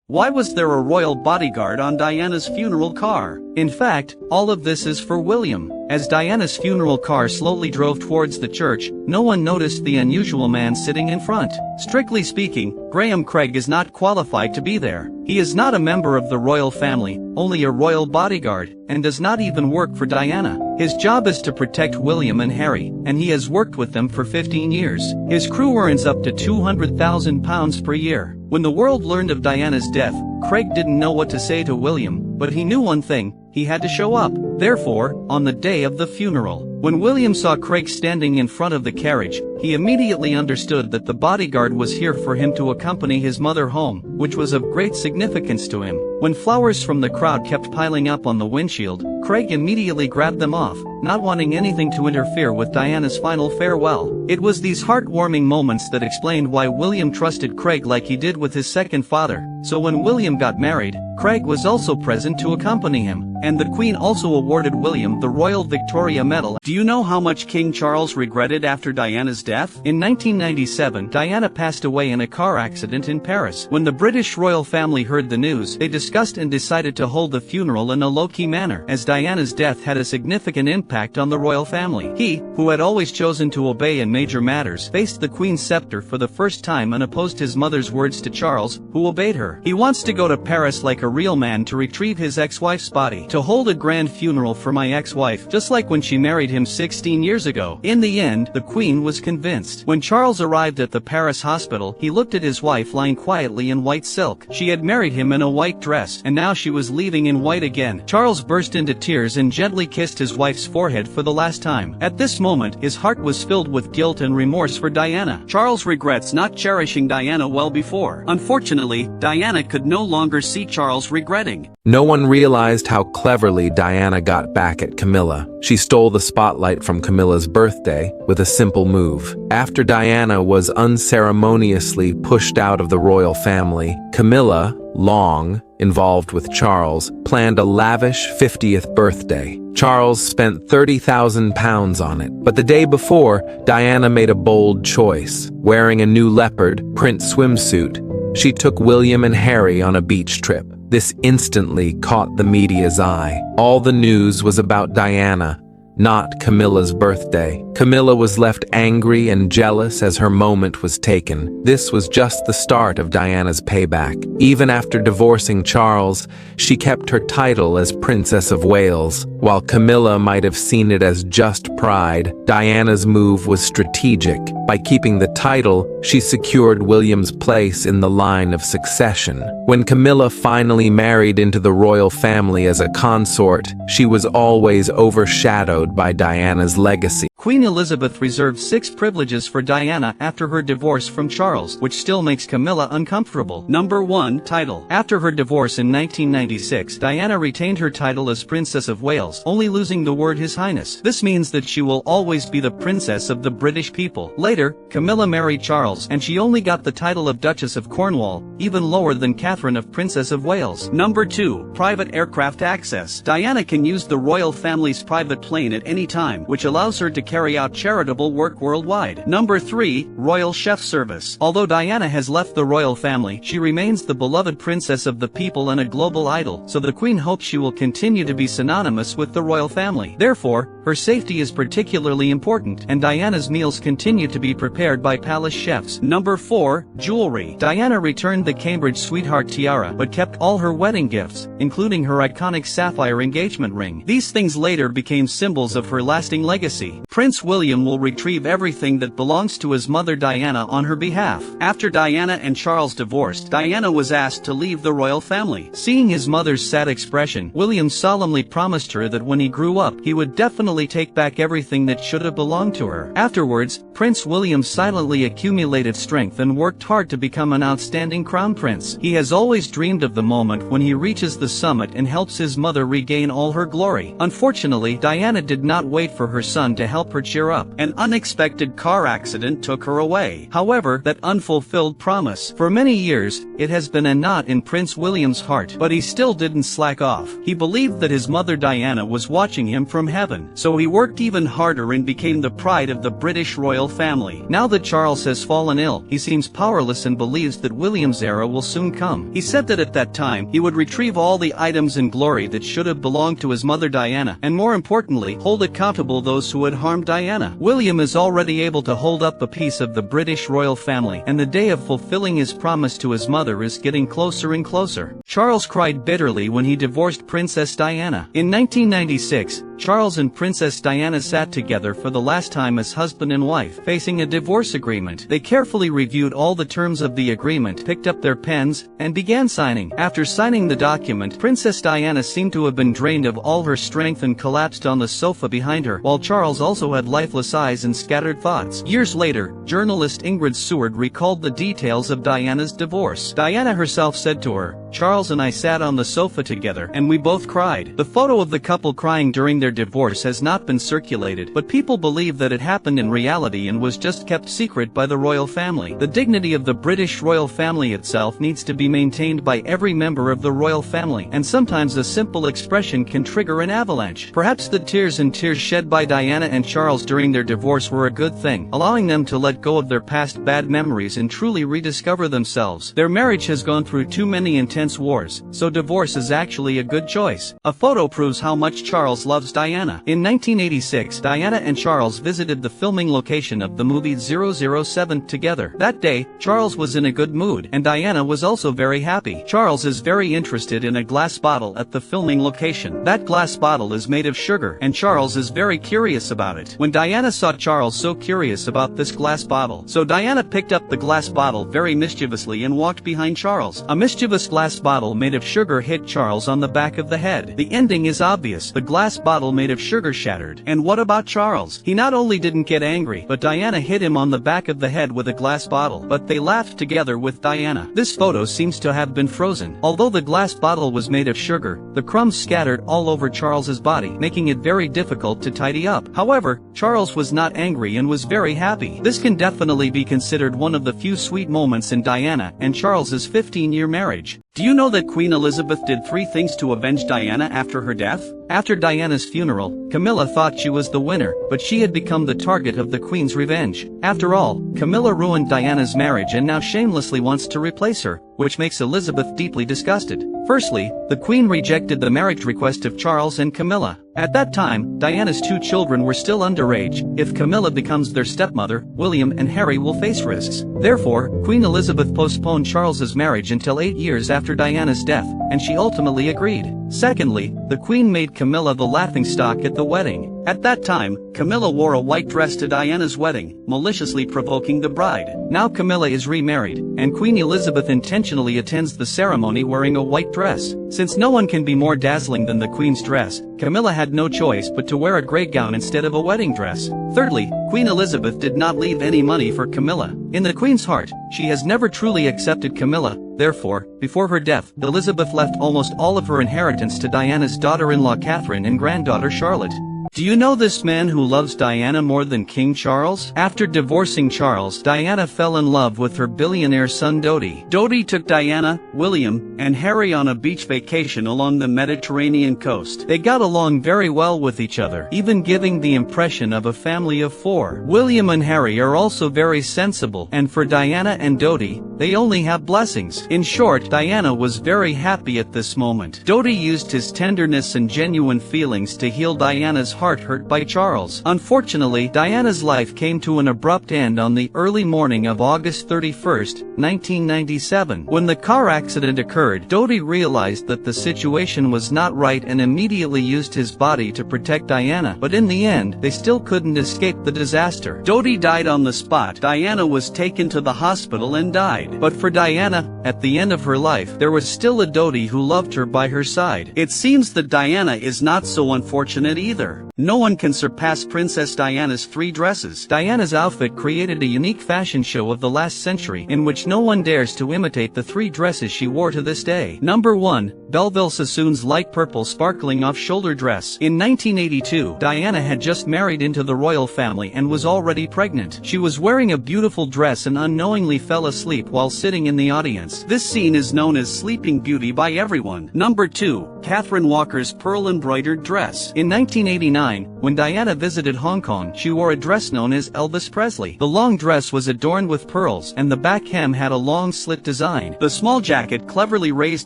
Why was there a royal bodyguard on Diana's funeral car? In fact, all of this is for William. As Diana's funeral car slowly drove towards the church, no one noticed the unusual man sitting in front. Strictly speaking, Graham Craig is not qualified to be there. He is not a member of the royal family, only a royal bodyguard, and does not even work for Diana. His job is to protect William and Harry, and he has worked with them for 15 years. His crew earns up to £200,000 per year. When the world learned of Diana's death, Craig didn't know what to say to William, but he knew one thing: he had to show up. Therefore, on the day of the funeral, when William saw Craig standing in front of the carriage, he immediately understood that the bodyguard was here for him to accompany his mother home, which was of great significance to him. When flowers from the crowd kept piling up on the windshield, Craig immediately grabbed them off, not wanting anything to interfere with Diana's final farewell. It was these heartwarming moments that explained why William trusted Craig like he did with his second father. So when William got married, Craig was also present to accompany him, and the Queen also awarded William the Royal Victoria Medal. Do you know how much King Charles regretted after Diana's death? In 1997, Diana passed away in a car accident in Paris. When the British royal family heard the news, they discussed and decided to hold the funeral in a low-key manner, as Diana's death had a significant impact on the royal family. He, who had always chosen to obey in major matters, faced the Queen's scepter for the first time and opposed his mother's words to Charles, who obeyed her. He wants to go to Paris like a real man to retrieve his ex-wife's body, to hold a grand funeral for my ex-wife, just like when she married him 16 years ago. In the end, the Queen was convinced. When Charles arrived at the Paris hospital, he looked at his wife lying quietly in white silk. She had married him in a white dress, and now she was leaving in white again. Charles burst into tears and gently kissed his wife's forehead for the last time. At this moment, his heart was filled with guilt and remorse for Diana. Charles regrets not cherishing Diana well before. Unfortunately, Diana could no longer see Charles regretting. No one realized how cleverly Diana got back at Camilla. She stole the spotlight from Camilla's birthday with a simple move. After Diana was unceremoniously pushed out of the royal family, Camilla, long involved with Charles, planned a lavish 50th birthday. Charles spent £30,000 on it, but the day before, Diana made a bold choice. Wearing a new leopard print swimsuit, she took William and Harry on a beach trip. This instantly caught the media's eye. All the news was about Diana, not Camilla's birthday. Camilla was left angry and jealous as her moment was taken. This was just the start of Diana's payback. Even after divorcing Charles, she kept her title as Princess of Wales. While Camilla might have seen it as just pride, Diana's move was strategic. By keeping the title, she secured William's place in the line of succession. When Camilla finally married into the royal family as a consort, she was always overshadowed by Diana's legacy. Queen Elizabeth reserved 6 privileges for Diana after her divorce from Charles, which still makes Camilla uncomfortable. Number 1. Title. After her divorce in 1996, Diana retained her title as Princess of Wales, only losing the word His Highness. This means that she will always be the princess of the British people. Later, Camilla married Charles, and she only got the title of Duchess of Cornwall, even lower than Catherine of Princess of Wales. Number 2. Private aircraft access. Diana can use the royal family's private plane at any time, which allows her to carry out charitable work worldwide. Number 3. Royal chef service. Although Diana has left the royal family, she remains the beloved princess of the people and a global idol, so the Queen hopes she will continue to be synonymous with the royal family. Therefore, her safety is particularly important, and Diana's meals continue to be prepared by palace chefs. Number 4. Jewelry. Diana returned the Cambridge Sweetheart tiara, but kept all her wedding gifts, including her iconic sapphire engagement ring. These things later became symbols of her lasting legacy. Prince William will retrieve everything that belongs to his mother Diana on her behalf. After Diana and Charles divorced, Diana was asked to leave the royal family. Seeing his mother's sad expression, William solemnly promised her that when he grew up, he would definitely take back everything that should have belonged to her. Afterwards, Prince William silently accumulated strength and worked hard to become an outstanding crown prince. He has always dreamed of the moment when he reaches the summit and helps his mother regain all her glory. Unfortunately, Diana did not wait for her son to help help her cheer up. An unexpected car accident took her away. However, that unfulfilled promise. For many years, it has been a knot in Prince William's heart, but he still didn't slack off. He believed that his mother Diana was watching him from heaven, so he worked even harder and became the pride of the British royal family. Now that Charles has fallen ill, he seems powerless and believes that William's era will soon come. He said that at that time, he would retrieve all the items and glory that should have belonged to his mother Diana, and more importantly, hold accountable those who had harmed Diana. William is already able to hold up a piece of the British royal family, and the day of fulfilling his promise to his mother is getting closer and closer. Charles cried bitterly when he divorced Princess Diana. In 1996, Charles and Princess Diana sat together for the last time as husband and wife, facing a divorce agreement. They carefully reviewed all the terms of the agreement, picked up their pens, and began signing. After signing the document, Princess Diana seemed to have been drained of all her strength and collapsed on the sofa behind her, while Charles also had lifeless eyes and scattered thoughts. Years later, journalist Ingrid Seward recalled the details of Diana's divorce. Diana herself said to her, "Charles and I sat on the sofa together, and we both cried." The photo of the couple crying during their divorce has not been circulated, but people believe that it happened in reality and was just kept secret by the royal family. The dignity of the British royal family itself needs to be maintained by every member of the royal family, and sometimes a simple expression can trigger an avalanche. Perhaps the tears shed by Diana and Charles during their divorce were a good thing, allowing them to let go of their past bad memories and truly rediscover themselves. Their marriage has gone through too many intense wars, so divorce is actually a good choice. A photo proves how much Charles loves Diana. In 1986, Diana and Charles visited the filming location of the movie 007 together. That day, Charles was in a good mood, and Diana was also very happy. Charles is very interested in a glass bottle at the filming location. That glass bottle is made of sugar, and Charles is very curious about it. When Diana saw Charles so curious about this glass bottle, so Diana picked up the glass bottle very mischievously and walked behind Charles. A mischievous glass bottle made of sugar hit Charles on the back of the head. The ending is obvious. The glass bottle made of sugar shattered. And what about Charles? He not only didn't get angry, but Diana hit him on the back of the head with a glass bottle. But they laughed together with Diana. This photo seems to have been frozen. Although the glass bottle was made of sugar, the crumbs scattered all over Charles's body, making it very difficult to tidy up. However, Charles was not angry and was very happy. This can definitely be considered one of the few sweet moments in Diana and Charles's 15-year marriage. Do you know that Queen Elizabeth did 3 things to avenge Diana after her death? After Diana's funeral, Camilla thought she was the winner, but she had become the target of the Queen's revenge. After all, Camilla ruined Diana's marriage and now shamelessly wants to replace her, which makes Elizabeth deeply disgusted. Firstly, the Queen rejected the marriage request of Charles and Camilla. At that time, Diana's 2 children were still underage. If Camilla becomes their stepmother, William and Harry will face risks. Therefore, Queen Elizabeth postponed Charles's marriage until 8 years after Diana's death, and she ultimately agreed. Secondly, the Queen made Camilla the laughingstock at the wedding. At that time, Camilla wore a white dress to Diana's wedding, maliciously provoking the bride. Now Camilla is remarried, and Queen Elizabeth intentionally attends the ceremony wearing a white dress. Since no one can be more dazzling than the Queen's dress, Camilla had no choice but to wear a grey gown instead of a wedding dress. Thirdly, Queen Elizabeth did not leave any money for Camilla. In the Queen's heart, she has never truly accepted Camilla. Therefore, before her death, Elizabeth left almost all of her inheritance to Diana's daughter-in-law Catherine and granddaughter Charlotte. Do you know this man who loves Diana more than King Charles? After divorcing Charles, Diana fell in love with her billionaire son Dodi. Dodi took Diana, William, and Harry on a beach vacation along the Mediterranean coast. They got along very well with each other, even giving the impression of a family of 4. William and Harry are also very sensible, and for Diana and Dodi, they only have blessings. In short, Diana was very happy at this moment. Dodi used his tenderness and genuine feelings to heal Diana's heart hurt by Charles. Unfortunately, Diana's life came to an abrupt end on the early morning of August 31st, 1997. When the car accident occurred, Dodi realized that the situation was not right and immediately used his body to protect Diana, but in the end, they still couldn't escape the disaster. Dodi died on the spot. Diana was taken to the hospital and died. But for Diana, at the end of her life, there was still a Dodi who loved her by her side. It seems that Diana is not so unfortunate either. No one can surpass Princess Diana's 3 dresses. Diana's outfit created a unique fashion show of the last century in which no one dares to imitate the 3 dresses she wore to this day. Number 1. Belleville Sassoon's light purple sparkling off-shoulder dress. In 1982, Diana had just married into the royal family and was already pregnant. She was wearing a beautiful dress and unknowingly fell asleep while sitting in the audience. This scene is known as Sleeping Beauty by everyone. Number 2. Catherine Walker's pearl-embroidered dress. In 1989, when Diana visited Hong Kong, she wore a dress known as Elvis Presley. The long dress was adorned with pearls, and the back hem had a long slit design. The small jacket cleverly raised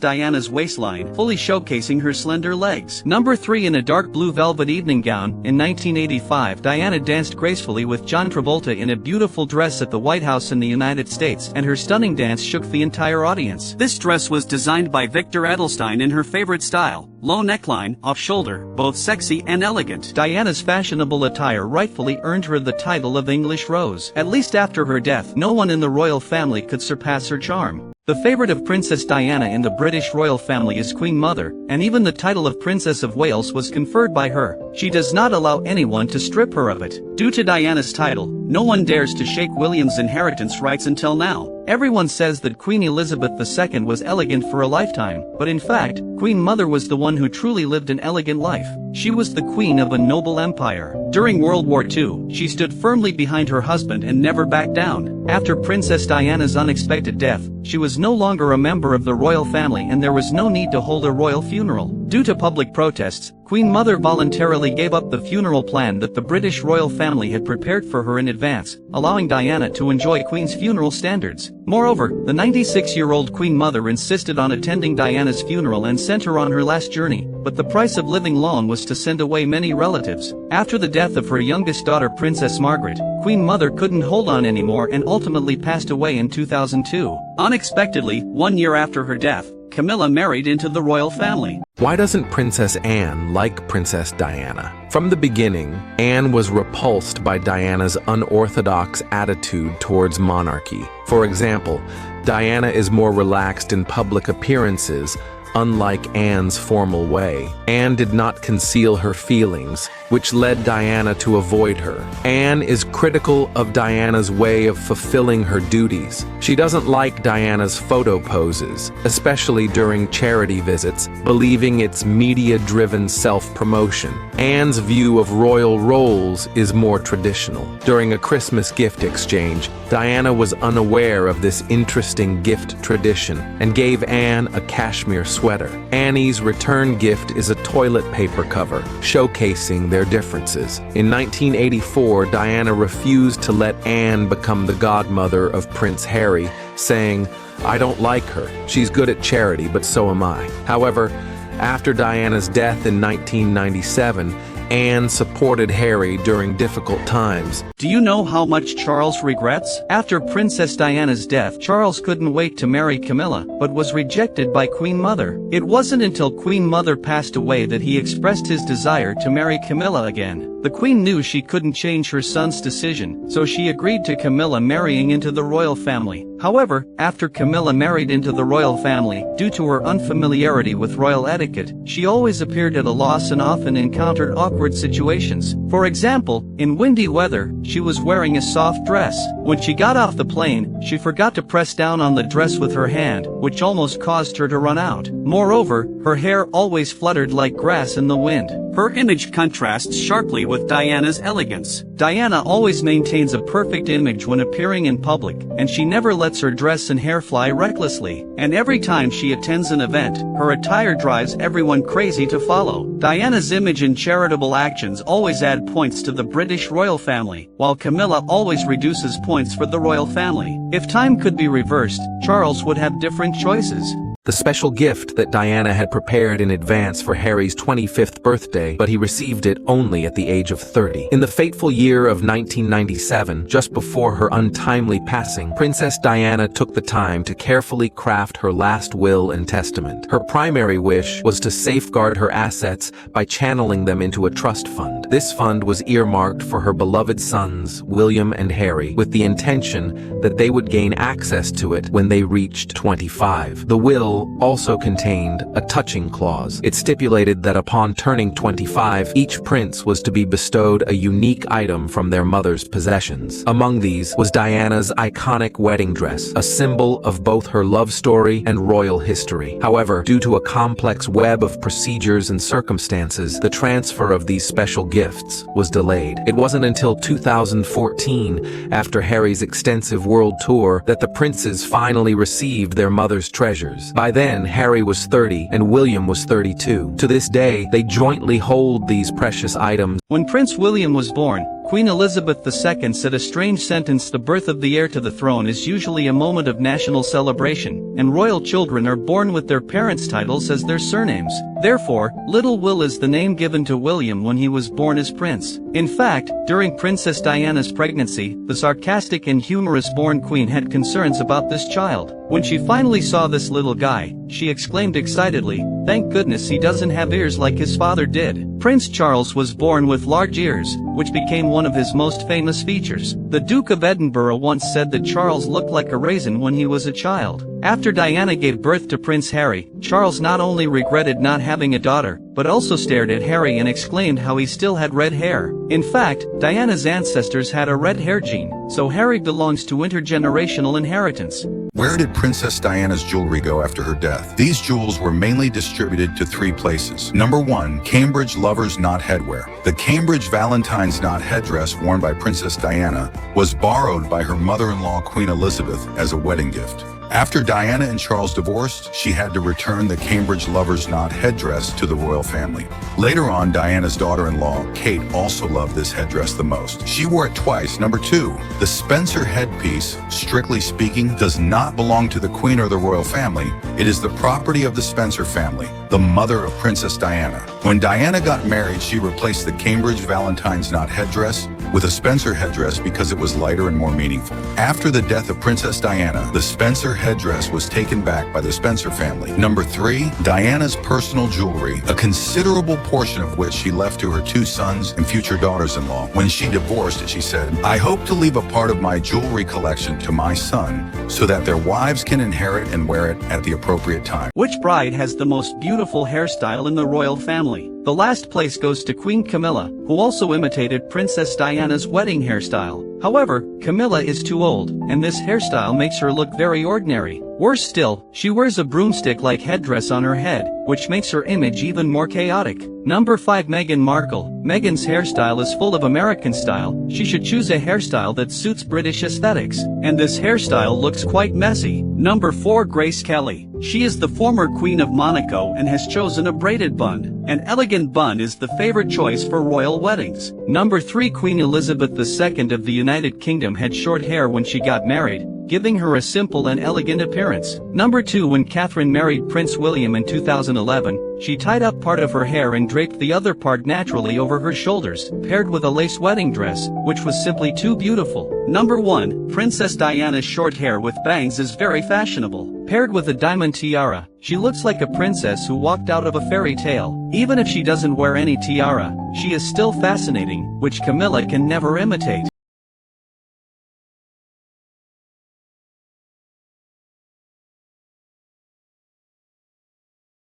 Diana's waistline, fully showcasing her slender legs. Number 3. In a dark blue velvet evening gown, in 1985, Diana danced gracefully with John Travolta in a beautiful dress at the White House in the United States, and her stunning dance shook the entire audience. This dress was designed by Victor Edelstein in her favorite style: low neckline, off-shoulder, both sexy and elegant. Diana's fashionable attire rightfully earned her the title of English Rose. At least after her death, no one in the royal family could surpass her charm. The favorite of Princess Diana in the British royal family is Queen Mother, and even the title of Princess of Wales was conferred by her. She does not allow anyone to strip her of it. Due to Diana's title, no one dares to shake William's inheritance rights until now. Everyone says that Queen Elizabeth II was elegant for a lifetime, but in fact, Queen Mother was the one who truly lived an elegant life. She was the queen of a noble empire. During World War II, she stood firmly behind her husband and never backed down. After Princess Diana's unexpected death, she was no longer a member of the royal family and there was no need to hold a royal funeral. Due to public protests, Queen Mother voluntarily gave up the funeral plan that the British royal family had prepared for her in advance, allowing Diana to enjoy Queen's funeral standards. Moreover, the 96-year-old Queen Mother insisted on attending Diana's funeral and sent her on her last journey, but the price of living long was to send away many relatives. After the death of her youngest daughter Princess Margaret, Queen Mother couldn't hold on anymore and ultimately passed away in 2002. Unexpectedly, 1 year after her death, Camilla married into the royal family. Why doesn't Princess Anne like Princess Diana? From the beginning, Anne was repulsed by Diana's unorthodox attitude towards monarchy. For example, Diana is more relaxed in public appearances, unlike Anne's formal way. Anne did not conceal her feelings, which led Diana to avoid her. Anne is critical of Diana's way of fulfilling her duties. She doesn't like Diana's photo poses, especially during charity visits, believing it's media-driven self-promotion. Anne's view of royal roles is more traditional. During a Christmas gift exchange, Diana was unaware of this interesting gift tradition and gave Anne a cashmere sweater. Annie's return gift is a toilet paper cover, showcasing their differences. In 1984, Diana refused to let Anne become the godmother of Prince Harry, saying, "I don't like her. She's good at charity, but so am I." However, after Diana's death in 1997, Anne supported Harry during difficult times. Do you know how much Charles regrets? After Princess Diana's death, Charles couldn't wait to marry Camilla, but was rejected by Queen Mother. It wasn't until Queen Mother passed away that he expressed his desire to marry Camilla again. The Queen knew she couldn't change her son's decision, so she agreed to Camilla marrying into the royal family. However, after Camilla married into the royal family, due to her unfamiliarity with royal etiquette, she always appeared at a loss and often encountered awkward situations. For example, in windy weather, she was wearing a soft dress. When she got off the plane, she forgot to press down on the dress with her hand, which almost caused her to run out. Moreover, her hair always fluttered like grass in the wind. Her image contrasts sharply with Diana's elegance. Diana always maintains a perfect image when appearing in public, and she never lets her dress and hair fly recklessly. And every time she attends an event, her attire drives everyone crazy to follow. Diana's image and charitable actions always add points to the British royal family, while Camilla always reduces points for the royal family. If time could be reversed, Charles would have different choices. The special gift that Diana had prepared in advance for Harry's 25th birthday, but he received it only at the age of 30. In the fateful year of 1997, just before her untimely passing, Princess Diana took the time to carefully craft her last will and testament. Her primary wish was to safeguard her assets by channeling them into a trust fund. This fund was earmarked for her beloved sons, William and Harry, with the intention that they would gain access to it when they reached 25. The will will also contained a touching clause. It stipulated that upon turning 25, each prince was to be bestowed a unique item from their mother's possessions. Among these was Diana's iconic wedding dress, a symbol of both her love story and royal history. However, due to a complex web of procedures and circumstances, the transfer of these special gifts was delayed. It wasn't until 2014, after Harry's extensive world tour, that the princes finally received their mother's treasures. By then, Harry was 30 and William was 32. To this day, they jointly hold these precious items. When Prince William was born, Queen Elizabeth II said a strange sentence: "The birth of the heir to the throne is usually a moment of national celebration, and royal children are born with their parents' titles as their surnames. Therefore, Little Will is the name given to William when he was born as prince." In fact, during Princess Diana's pregnancy, the sarcastic and humorous-born queen had concerns about this child. When she finally saw this little guy, she exclaimed excitedly, "Thank goodness he doesn't have ears like his father did." Prince Charles was born with large ears, which became one of his most famous features. The Duke of Edinburgh once said that Charles looked like a raisin when he was a child. After Diana gave birth to Prince Harry, Charles not only regretted not having a daughter, but also stared at Harry and exclaimed how he still had red hair. In fact, Diana's ancestors had a red hair gene, so Harry belongs to intergenerational inheritance. Where did Princess Diana's jewelry go after her death? These jewels were mainly distributed to 3 places. Number 1, Cambridge Lover's Knot Headwear. The Cambridge Valentine's Knot headdress worn by Princess Diana was borrowed by her mother-in-law Queen Elizabeth as a wedding gift. After Diana and Charles divorced, she had to return the Cambridge Lover's Knot headdress to the royal family. Later on, Diana's daughter-in-law, Kate, also loved this headdress the most. She wore it twice. Number 2, the Spencer headpiece, strictly speaking, does not belong to the Queen or the royal family. It is the property of the Spencer family, the mother of Princess Diana. When Diana got married, she replaced the Cambridge Valentine's Knot headdress with a Spencer headdress because it was lighter and more meaningful. After the death of Princess Diana, the Spencer headdress was taken back by the Spencer family. Number 3, Diana's personal jewelry, a considerable portion of which she left to her 2 sons and future daughters-in-law. When she divorced, she said, "I hope to leave a part of my jewelry collection to my son so that their wives can inherit and wear it at the appropriate time." Which bride has the most beautiful hairstyle in the royal family? The last place goes to Queen Camilla, who also imitated Princess Diana's wedding hairstyle. However, Camilla is too old, and this hairstyle makes her look very ordinary. Worse still, she wears a broomstick-like headdress on her head, which makes her image even more chaotic. Number 5, Meghan Markle. Meghan's hairstyle is full of American style. She should choose a hairstyle that suits British aesthetics, and this hairstyle looks quite messy. Number 4, Grace Kelly. She is the former Queen of Monaco and has chosen a braided bun. An elegant bun is the favorite choice for royal weddings. Number 3, Queen Elizabeth II of the United Kingdom had short hair when she got married, giving her a simple and elegant appearance. Number 2, when Catherine married Prince William in 2011, she tied up part of her hair and draped the other part naturally over her shoulders, paired with a lace wedding dress, which was simply too beautiful. Number 1, Princess Diana's short hair with bangs is very fashionable. Paired with a diamond tiara, she looks like a princess who walked out of a fairy tale. Even if she doesn't wear any tiara, she is still fascinating, which Camilla can never imitate.